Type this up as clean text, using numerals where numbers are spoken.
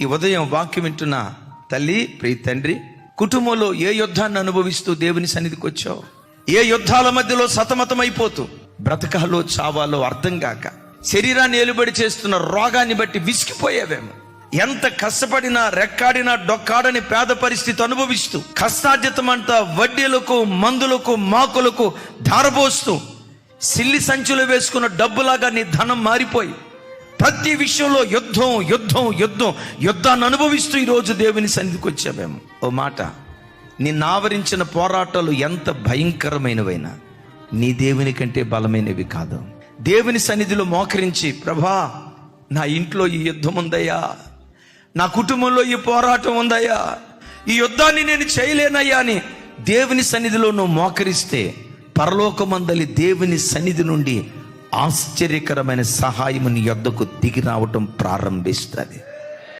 ఈ ఉదయం వాక్యం వింటున్న తల్లి, ప్రియ తండ్రి, కుటుంబంలో ఏ యుద్ధాన్ని అనుభవిస్తూ దేవుని సన్నిధికి వచ్చావు? ఏ యుద్ధాల మధ్యలో సతమతమైపోతూ బ్రతకాలో చావాలో అర్థం కాక శరీరాన్ని ఏలుబడి చేస్తున్న రోగాన్ని బట్టి విసిగిపోయేవేమో. ఎంత కష్టపడినా రెక్కాడినా డొక్కాడని పేద పరిస్థితి అనుభవిస్తూ కష్టార్జితమంతా వడ్డీలకు, మందులకు, మాకులకు ధారపోస్తూ సిల్లి సంచులు వేసుకున్న డబ్బులాగా నీ ధనం మారిపోయి ప్రతి విషయంలో యుద్ధం యుద్ధం యుద్ధం యుద్ధాన్ని అనుభవిస్తూ ఈరోజు దేవుని సన్నిధికి వచ్చావేమో. ఓ మాట, నిన్ను ఆవరించిన పోరాటాలు ఎంత భయంకరమైనవైనా నీ దేవుని కంటే బలమైనవి కాదు. దేవుని సన్నిధిలో మోకరించి, ప్రభా నా ఇంట్లో ఈ యుద్ధం ఉందయ్యా, నా కుటుంబంలో ఈ పోరాటం ఉందయ్యా, ఈ యుద్ధాన్ని నేను చేయలేనయ్యా అని దేవుని సన్నిధిలో నువ్వు మోకరిస్తే పరలోకమందలి దేవుని సన్నిధి నుండి ఆశ్చర్యకరమైన సహాయము నీ యొద్దకు దిగి రావటం ప్రారంభిస్తుంది.